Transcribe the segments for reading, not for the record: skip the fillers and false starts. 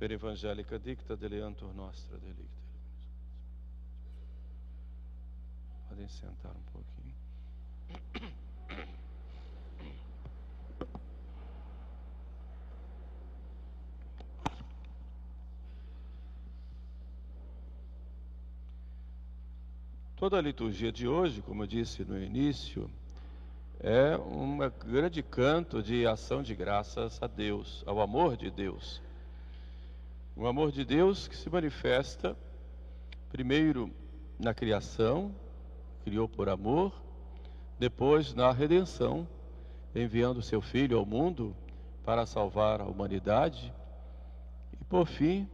per evangelica dicta deleantur nostra delicta. Podem sentar um pouquinho. Toda a liturgia de hoje, como eu disse no início, é um grande canto de ação de graças a Deus, ao amor de Deus. O amor de Deus que se manifesta primeiro na criação, criou por amor, depois na redenção, enviando seu Filho ao mundo para salvar a humanidade, e por fim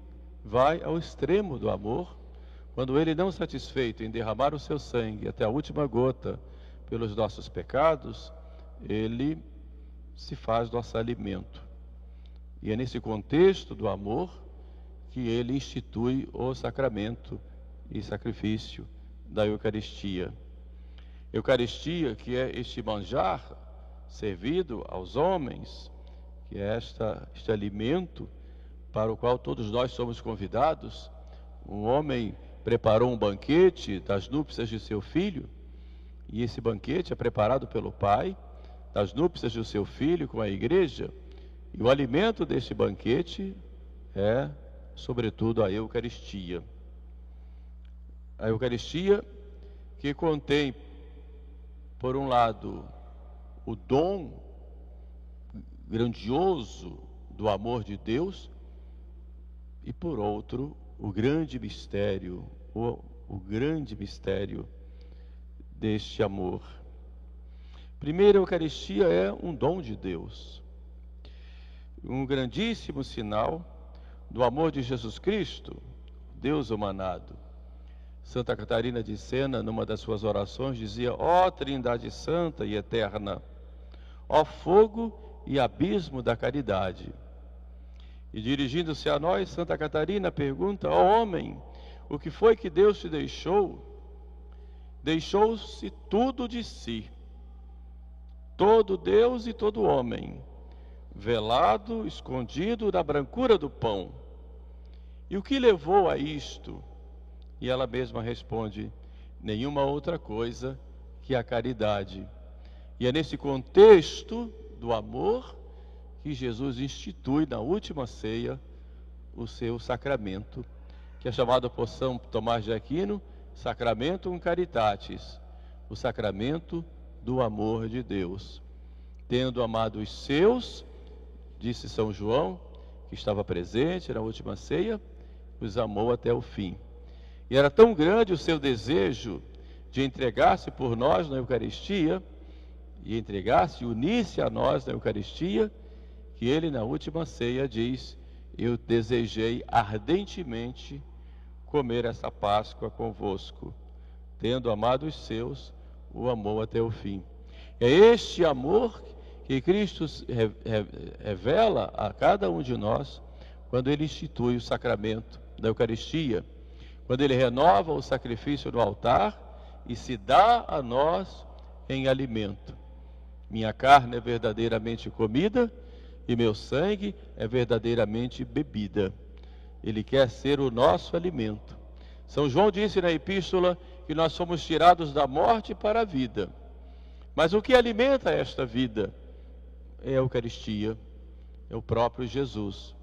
vai ao extremo do amor, quando ele, não satisfeito em derramar o seu sangue até a última gota pelos nossos pecados, ele se faz nosso alimento. E é nesse contexto do amor que ele institui o sacramento e sacrifício da Eucaristia. Eucaristia, que é este manjar servido aos homens, que é este alimento para o qual todos nós somos convidados. Um homem preparou um banquete das núpcias de seu filho, e esse banquete é preparado pelo Pai, das núpcias do seu filho com a igreja, e o alimento deste banquete é, sobretudo, a Eucaristia. A Eucaristia que contém, por um lado, o dom grandioso do amor de Deus, e por outro, o grande mistério, o grande mistério deste amor. Primeiro, a Eucaristia é um dom de Deus, um grandíssimo sinal do amor de Jesus Cristo, Deus humanado. Santa Catarina de Sena, numa das suas orações, dizia: ó Trindade Santa e Eterna, ó fogo e abismo da caridade. E dirigindo-se a nós, Santa Catarina pergunta: ó homem, o que foi que Deus te deixou? Deixou-se tudo de si, todo Deus e todo homem, velado, escondido na brancura do pão. E o que levou a isto? E ela mesma responde: nenhuma outra coisa que a caridade. E é nesse contexto do amor que Jesus institui na última ceia o seu sacramento, que é chamado por São Tomás de Aquino Sacramentum Caritatis, o sacramento do amor de Deus. Tendo amado os seus, disse São João, que estava presente na última ceia, os amou até o fim. E era tão grande o seu desejo de entregar-se por nós na Eucaristia, e entregar-se e unir-se a nós na Eucaristia, que ele na última ceia diz: eu desejei ardentemente comer essa Páscoa convosco. Tendo amado os seus, o amou até o fim. É este amor que Cristo revela a cada um de nós quando ele institui o sacramento da Eucaristia, quando ele renova o sacrifício no altar e se dá a nós em alimento. Minha carne é verdadeiramente comida e meu sangue é verdadeiramente bebida. Ele quer ser o nosso alimento. São João disse na epístola que nós somos tirados da morte para a vida. Mas o que alimenta esta vida é a Eucaristia, é o próprio Jesus.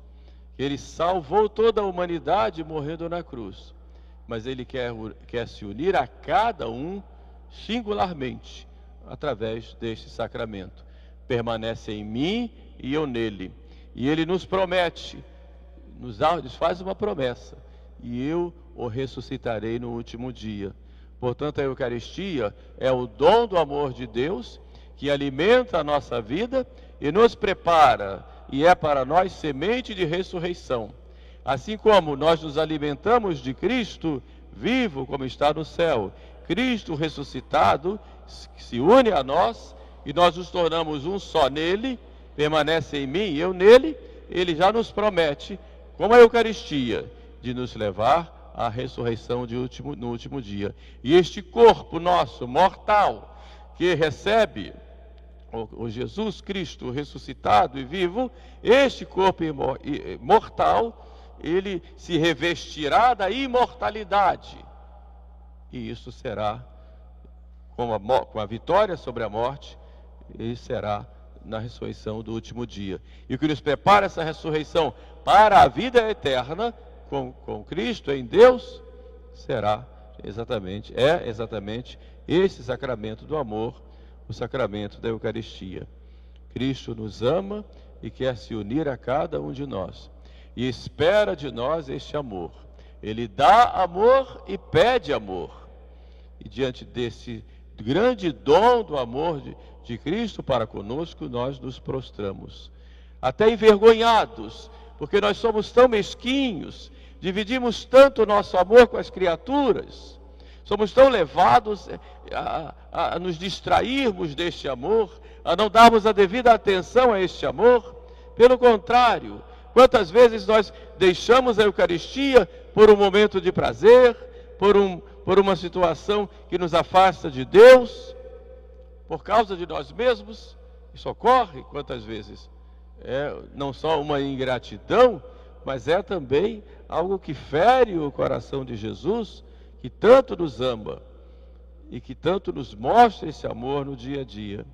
Ele salvou toda a humanidade morrendo na cruz, mas ele quer se unir a cada um singularmente através deste sacramento. Permanece em mim e eu nele. E ele nos promete, nos faz uma promessa: e eu o ressuscitarei no último dia. Portanto, a Eucaristia é o dom do amor de Deus que alimenta a nossa vida e nos prepara, e é para nós semente de ressurreição. Assim como nós nos alimentamos de Cristo vivo, como está no céu, Cristo ressuscitado se une a nós e nós nos tornamos um só nele, permanece em mim e eu nele. Ele já nos promete, como a Eucaristia, de nos levar à ressurreição no último dia. E este corpo nosso mortal, que recebe o Jesus Cristo ressuscitado e vivo, este corpo mortal, ele se revestirá da imortalidade. E isso será, com a vitória sobre a morte, e será na ressurreição do último dia. E o que nos prepara essa ressurreição para a vida eterna, com Cristo em Deus, é exatamente esse sacramento do amor, o sacramento da Eucaristia. Cristo nos ama e quer se unir a cada um de nós, e espera de nós este amor. Ele dá amor e pede amor. E diante desse grande dom do amor de Cristo para conosco, nós nos prostramos, até envergonhados, porque nós somos tão mesquinhos, dividimos tanto o nosso amor com as criaturas, somos tão levados a nos distrairmos deste amor, a não darmos a devida atenção a este amor. Pelo contrário, quantas vezes nós deixamos a Eucaristia por um momento de prazer, por uma situação que nos afasta de Deus, por causa de nós mesmos. Isso ocorre quantas vezes? É não só uma ingratidão, mas é também algo que fere o coração de Jesus, que tanto nos ama e que tanto nos mostra esse amor no dia a dia.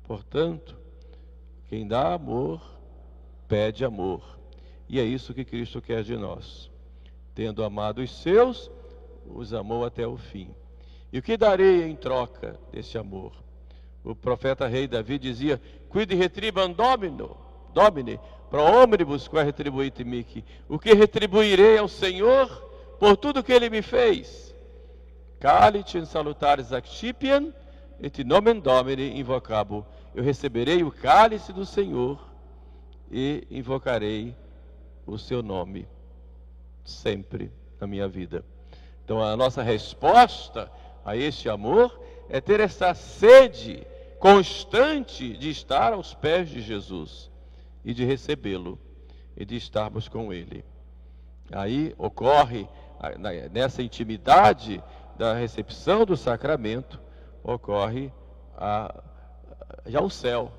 Portanto, quem dá amor, pede amor. E é isso que Cristo quer de nós. Tendo amado os seus, os amou até o fim. E o que darei em troca desse amor? O profeta rei Davi dizia: Quid retribam Domine, pro omnibus quae retribuit mihi. O que retribuirei ao Senhor por tudo que Ele me fez? Calicem salutaris accipiam, et nomen Domini invocabo. Eu receberei o cálice do Senhor e invocarei o seu nome sempre na minha vida. Então a nossa resposta a este amor é ter essa sede constante de estar aos pés de Jesus e de recebê-lo e de estarmos com Ele. Aí ocorre, nessa intimidade da recepção do sacramento, ocorre já o céu,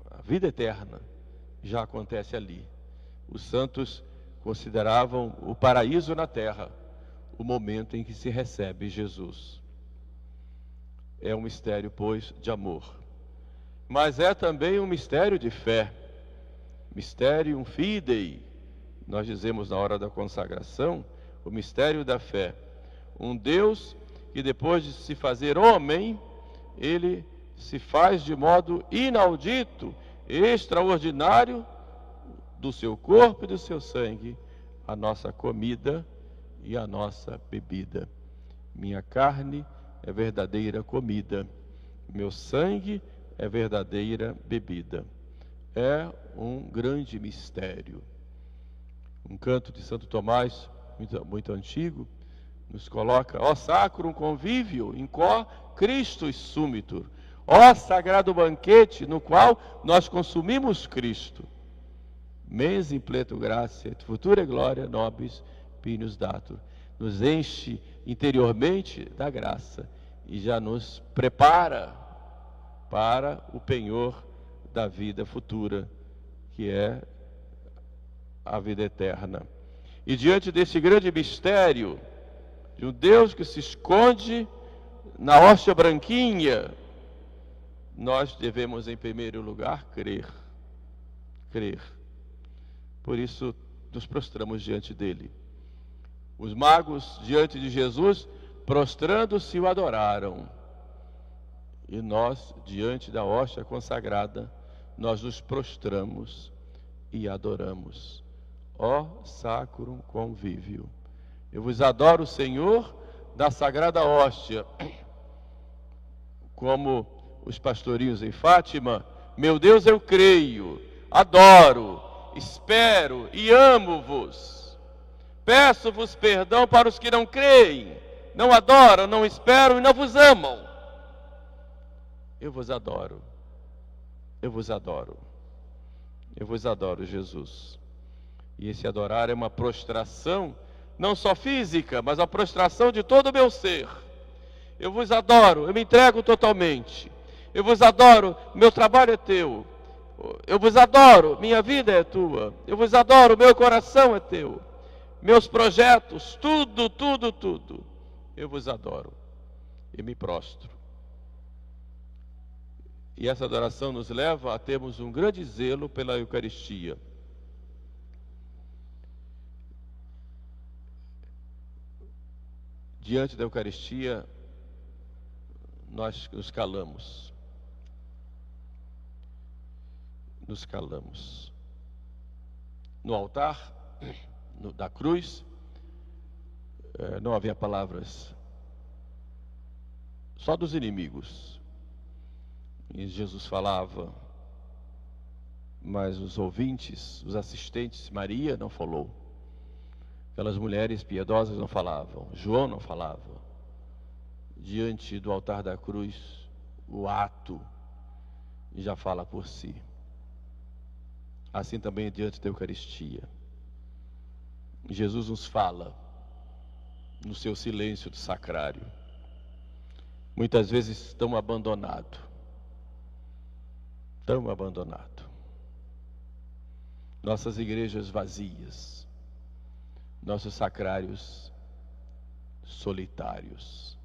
a vida eterna já acontece ali. Os santos consideravam o paraíso na terra o momento em que se recebe Jesus. É um mistério, pois, de amor, mas é também um mistério de fé, mysterium fidei. Nós dizemos na hora da consagração, o mistério da fé. Um Deus que depois de se fazer homem, Ele se faz de modo inaudito, extraordinário, do seu corpo e do seu sangue, a nossa comida e a nossa bebida. Minha carne é verdadeira comida, meu sangue é verdadeira bebida. É um grande mistério. Um canto de Santo Tomás, muito antigo, nos coloca: ó sacrum convívio, in quo Christus sumitur. Ó sagrado banquete no qual nós consumimos Cristo. Mens impleto gratia, et futura gloria nobis pinos datur. Nos enche interiormente da graça e já nos prepara para o penhor da vida futura, que é a vida eterna. E diante desse grande mistério de um Deus que se esconde na hóstia branquinha, nós devemos em primeiro lugar crer. Por isso nos prostramos diante dele. Os magos diante de Jesus, prostrando-se, o adoraram. E nós, diante da hóstia consagrada, nós nos prostramos e adoramos. Ó sacrum convívio. Eu vos adoro, Senhor, da sagrada hóstia. Como os pastorinhos em Fátima: meu Deus, eu creio, adoro, espero e amo-vos. Peço-vos perdão para os que não creem, não adoram, não esperam e não vos amam. Eu vos adoro, eu vos adoro, eu vos adoro, Jesus. E esse adorar é uma prostração, não só física, mas a prostração de todo o meu ser. Eu vos adoro, eu me entrego totalmente. Eu vos adoro, meu trabalho é teu. Eu vos adoro, minha vida é tua. Eu vos adoro, meu coração é teu. Meus projetos, tudo, tudo, tudo. Eu vos adoro e me prostro. E essa adoração nos leva a termos um grande zelo pela Eucaristia. Diante da Eucaristia, nós nos calamos. Nos calamos. No altar da cruz, não havia palavras, só dos inimigos. E Jesus falava, mas os ouvintes, os assistentes, Maria não falou. Aquelas mulheres piedosas não falavam, João não falava. Diante do altar da cruz, o ato já fala por si. Assim também diante da Eucaristia. Jesus nos fala no seu silêncio do sacrário. Muitas vezes tão abandonado. Nossas igrejas vazias. Nossos sacrários solitários.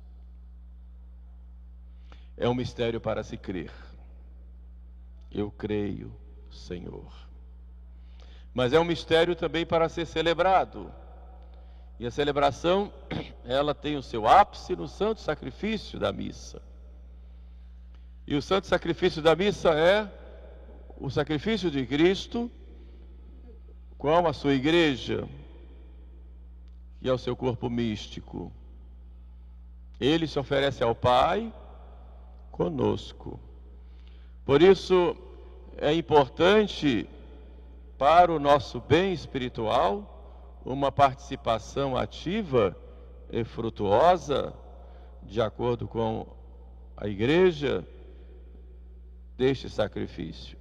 É um mistério para se crer. Eu creio, Senhor. Mas é um mistério também para ser celebrado. E a celebração, ela tem o seu ápice no santo sacrifício da missa. E o santo sacrifício da missa é o sacrifício de Cristo com a sua igreja, que é o seu corpo místico. Ele se oferece ao Pai conosco. Por isso é importante para o nosso bem espiritual uma participação ativa e frutuosa, de acordo com a igreja, deste sacrifício.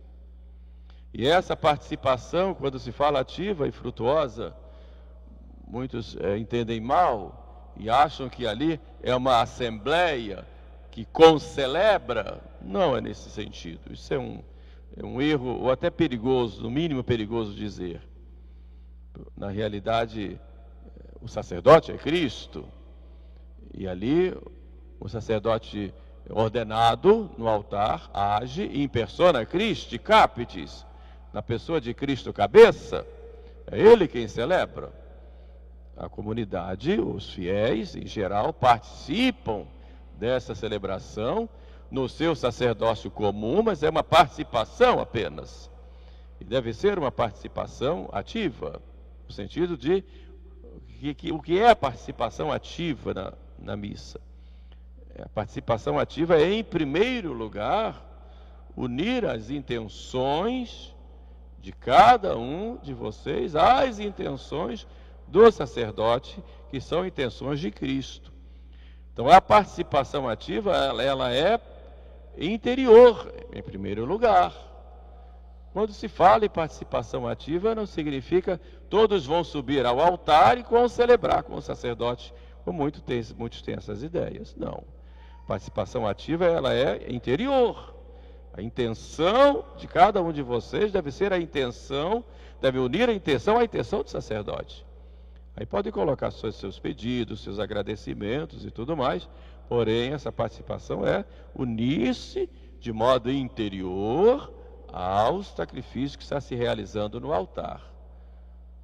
E essa participação, quando se fala ativa e frutuosa, muitos entendem mal e acham que ali é uma assembleia que concelebra. Não é nesse sentido. Isso é um erro, ou até perigoso, no mínimo perigoso dizer. Na realidade, o sacerdote é Cristo. E ali, o sacerdote ordenado no altar age in persona Christi capitis, na pessoa de Cristo cabeça. É ele quem celebra. A comunidade, os fiéis em geral, participam dessa celebração no seu sacerdócio comum, mas é uma participação apenas. E deve ser uma participação ativa, no sentido de o que é a participação ativa na missa? A participação ativa é, em primeiro lugar, unir as intenções de cada um de vocês às intenções do sacerdote, que são intenções de Cristo. Então a participação ativa, ela é interior, em primeiro lugar. Quando se fala em participação ativa, não significa todos vão subir ao altar e vão celebrar com o sacerdote, como muitos têm essas ideias. Não. Participação ativa, ela é interior. A intenção de cada um de vocês deve ser deve unir a intenção à intenção do sacerdote. Aí pode colocar seus pedidos, seus agradecimentos e tudo mais, porém essa participação é unir-se de modo interior ao sacrifício que está se realizando no altar.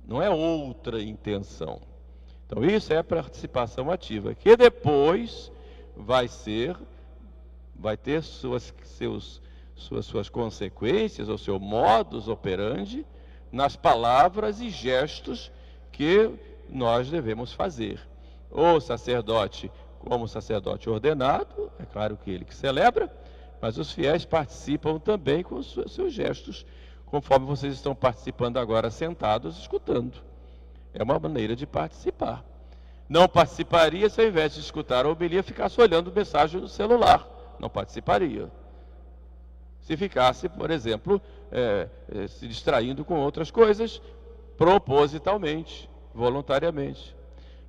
Não é outra intenção. Então isso é a participação ativa, que depois vai ter suas consequências, ou seu modus operandi, nas palavras e gestos que nós devemos fazer. O sacerdote, como sacerdote ordenado, é claro que ele que celebra, mas os fiéis participam também com os seus gestos, conforme vocês estão participando agora sentados, escutando. É uma maneira de participar. Não participaria se ao invés de escutar a homilia ficasse olhando mensagem no celular. Não participaria. Se ficasse, por exemplo, se distraindo com outras coisas, propositalmente, voluntariamente.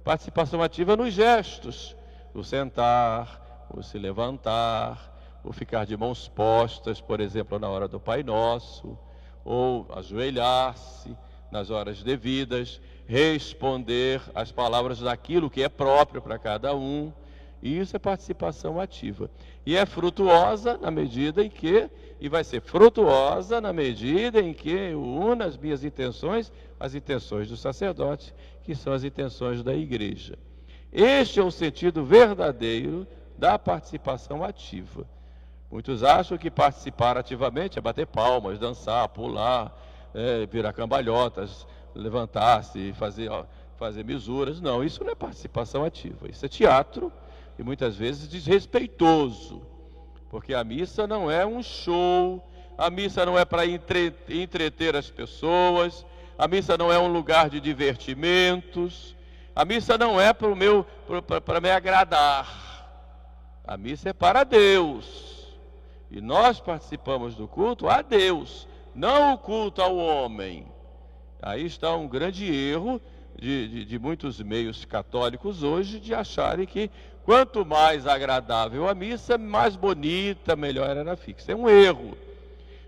Participação ativa nos gestos, o sentar, o se levantar, o ficar de mãos postas, por exemplo, na hora do Pai Nosso, ou ajoelhar-se nas horas devidas, responder às palavras daquilo que é próprio para cada um. E isso é participação ativa. E é frutuosa na medida em que, e vai ser frutuosa na medida em que eu uno as minhas intenções, as intenções do sacerdote, que são as intenções da igreja. Este é o sentido verdadeiro da participação ativa. Muitos acham que participar ativamente é bater palmas, dançar, pular, virar cambalhotas, levantar-se, fazer misuras. Não, isso não é participação ativa, isso é teatro e muitas vezes desrespeitoso, porque a missa não é um show, a missa não é para entreter as pessoas, a missa não é um lugar de divertimentos, a missa não é para me agradar, a missa é para Deus, e nós participamos do culto a Deus, não o culto ao homem. Aí está um grande erro de muitos meios católicos hoje, de acharem que quanto mais agradável a missa, mais bonita, melhor era fixa. É um erro.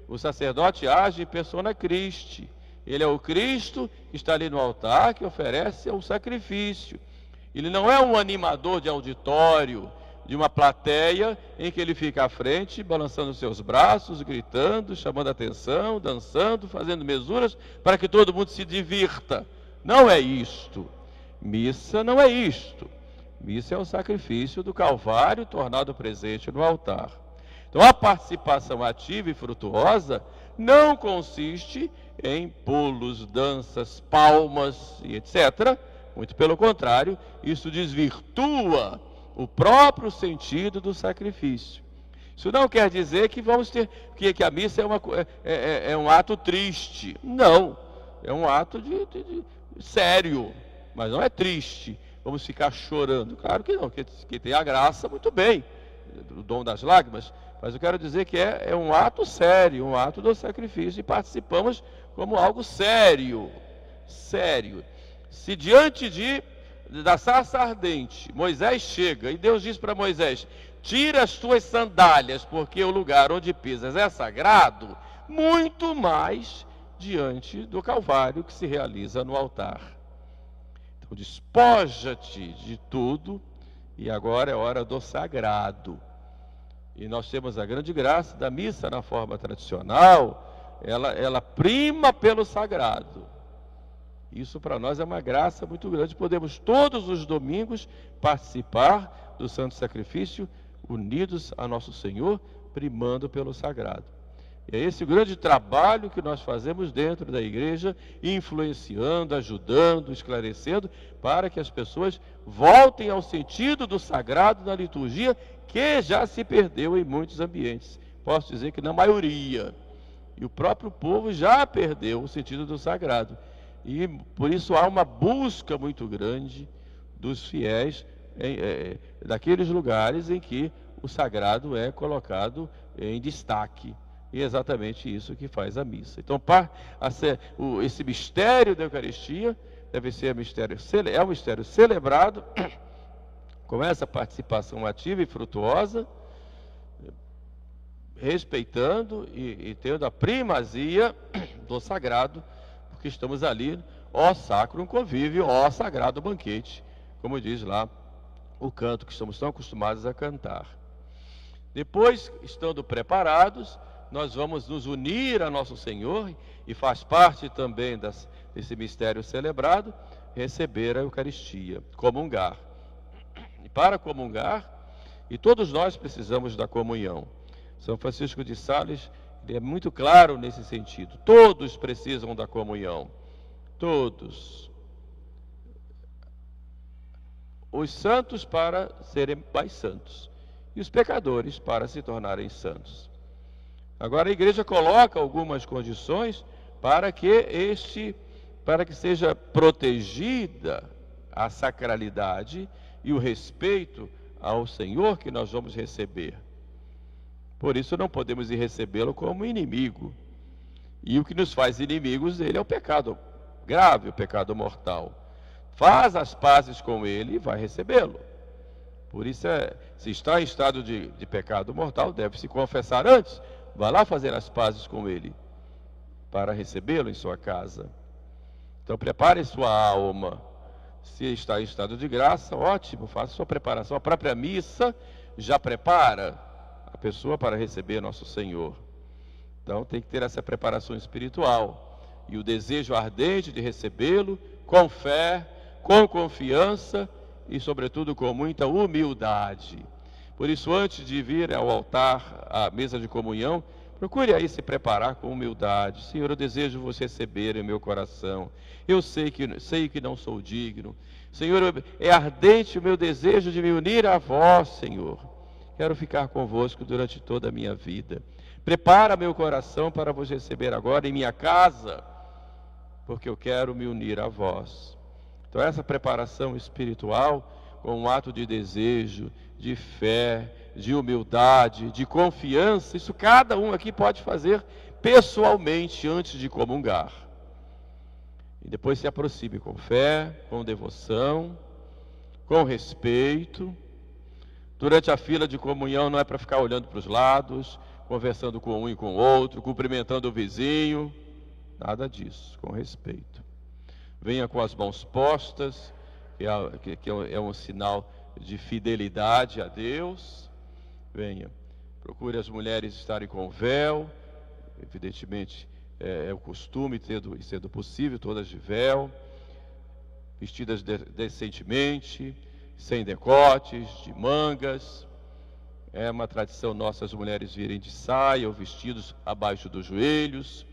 O sacerdote age em persona Christi. Ele é o Cristo que está ali no altar, que oferece o sacrifício. Ele não é um animador de auditório, de uma plateia em que ele fica à frente, balançando seus braços, gritando, chamando a atenção, dançando, fazendo mesuras, para que todo mundo se divirta. Não é isto. Missa não é isto. Missa é o sacrifício do Calvário tornado presente no altar. Então a participação ativa e frutuosa não consiste em pulos, danças, palmas e etc. Muito pelo contrário, isso desvirtua o próprio sentido do sacrifício. Isso não quer dizer que vamos ter que a missa é um ato triste. Não, é um ato sério, mas não é triste. Vamos ficar chorando. Claro que não, que tem a graça, muito bem, o dom das lágrimas, mas eu quero dizer que é um ato sério, um ato do sacrifício, e participamos como algo sério, sério. Se diante da sarça ardente, Moisés chega e Deus diz para Moisés: tira as tuas sandálias, porque o lugar onde pisas é sagrado, muito mais diante do Calvário que se realiza no altar. Então despoja-te de tudo, e agora é hora do sagrado. E nós temos a grande graça da missa na forma tradicional, ela prima pelo sagrado. Isso para nós é uma graça muito grande. Podemos todos os domingos participar do Santo Sacrifício, unidos a Nosso Senhor, primando pelo sagrado. E é esse o grande trabalho que nós fazemos dentro da igreja, influenciando, ajudando, esclarecendo, para que as pessoas voltem ao sentido do sagrado na liturgia, que já se perdeu em muitos ambientes. Posso dizer que na maioria. E o próprio povo já perdeu o sentido do sagrado. E por isso há uma busca muito grande dos fiéis daqueles lugares em que o sagrado é colocado em destaque. E é exatamente isso que faz a missa. Então, esse mistério da Eucaristia deve ser um mistério celebrado com essa participação ativa e frutuosa, respeitando e tendo a primazia do sagrado, porque estamos ali, ó sacrum convívio, ó sagrado banquete, como diz lá o canto que estamos tão acostumados a cantar. Depois, estando preparados, nós vamos nos unir a Nosso Senhor, e faz parte também desse mistério celebrado, receber a Eucaristia, comungar. E para comungar, e todos nós precisamos da comunhão. São Francisco de Sales, ele é muito claro nesse sentido. Todos precisam da comunhão. Todos. Os santos para serem mais santos, e os pecadores para se tornarem santos. Agora a igreja coloca algumas condições para que seja protegida a sacralidade e o respeito ao Senhor que nós vamos receber. Por isso não podemos ir recebê-lo como inimigo. E o que nos faz inimigos dele é o pecado grave, o pecado mortal. Faz as pazes com ele e vai recebê-lo. Por isso, se está em estado de pecado mortal, deve se confessar antes. Vá lá fazer as pazes com ele, para recebê-lo em sua casa. Então, prepare sua alma. Se está em estado de graça, ótimo, faça sua preparação. A própria missa já prepara a pessoa para receber nosso Senhor. Então, tem que ter essa preparação espiritual e o desejo ardente de recebê-lo com fé, com confiança e, sobretudo, com muita humildade. Por isso, antes de vir ao altar, à mesa de comunhão, procure aí se preparar com humildade. Senhor, eu desejo você receber em meu coração. Eu sei que não sou digno. Senhor, é ardente o meu desejo de me unir a vós, Senhor. Quero ficar convosco durante toda a minha vida. Prepara meu coração para vos receber agora em minha casa, porque eu quero me unir a vós. Então, essa preparação espiritual, com um ato de desejo, de fé, de humildade, de confiança, isso cada um aqui pode fazer pessoalmente antes de comungar. E depois se aproxime com fé, com devoção, com respeito. Durante a fila de comunhão não é para ficar olhando para os lados, conversando com um e com o outro, cumprimentando o vizinho. Nada disso, com respeito. Venha com as mãos postas, que é um sinal de fidelidade a Deus. Venha. Procure as mulheres estarem com véu. Evidentemente, é o costume, sendo possível, todas de véu. Vestidas decentemente, sem decotes, de mangas. É uma tradição nossa as mulheres virem de saia ou vestidos abaixo dos joelhos.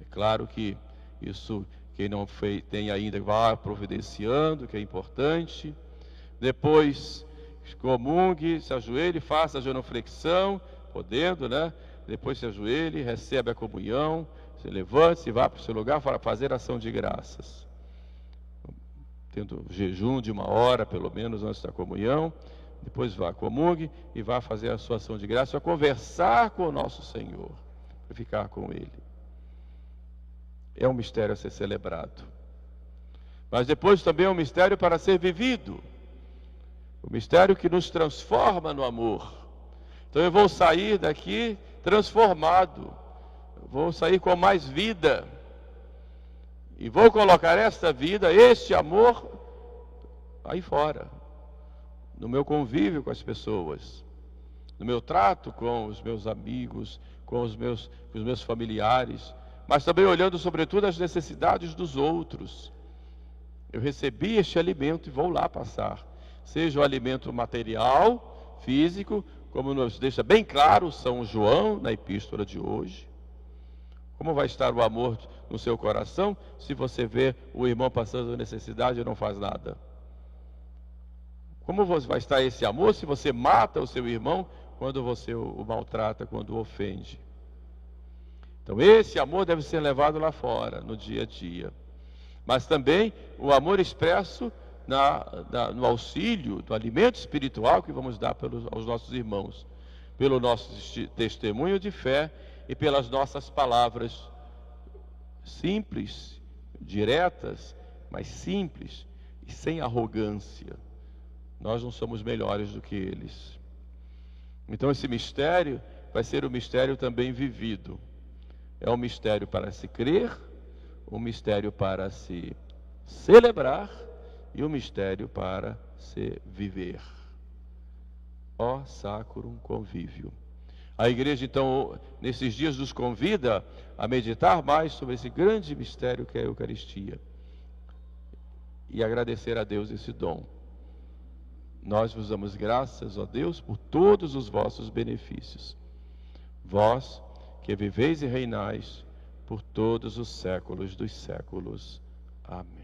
É claro que isso, quem não tem ainda, vá providenciando, que é importante. Depois, comungue, se ajoelhe, faça a genuflexão, podendo, né? Depois se ajoelhe, recebe a comunhão, se levante, vá para o seu lugar para fazer ação de graças. Tendo jejum de 1 hora, pelo menos, antes da comunhão. Depois vá, comungue e vá fazer a sua ação de graça, a conversar com o nosso Senhor, para ficar com Ele. É um mistério a ser celebrado. Mas depois também é um mistério para ser vivido. O mistério que nos transforma no amor. Então eu vou sair daqui transformado. Vou sair com mais vida. E vou colocar esta vida, este amor, aí fora. No meu convívio com as pessoas. No meu trato com os meus amigos, com os meus familiares. Mas também olhando sobretudo as necessidades dos outros. Eu recebi este alimento e vou lá passar. Seja o alimento material, físico, como nos deixa bem claro São João na epístola de hoje. Como vai estar o amor no seu coração se você vê o irmão passando necessidade e não faz nada? Como vai estar esse amor se você mata o seu irmão quando você o maltrata, quando o ofende? Então esse amor deve ser levado lá fora, no dia a dia. Mas também o amor expresso no auxílio, do alimento espiritual que vamos dar aos nossos irmãos. Pelo nosso testemunho de fé e pelas nossas palavras simples, diretas, mas simples e sem arrogância. Nós não somos melhores do que eles. Então esse mistério vai ser um mistério também vivido. É um mistério para se crer, um mistério para se celebrar e um mistério para se viver. Ó Sacrum Convívio. A igreja, então, nesses dias nos convida a meditar mais sobre esse grande mistério que é a Eucaristia e agradecer a Deus esse dom. Nós vos damos graças, ó Deus, por todos os vossos benefícios. Vós que viveis e reinais por todos os séculos dos séculos. Amém.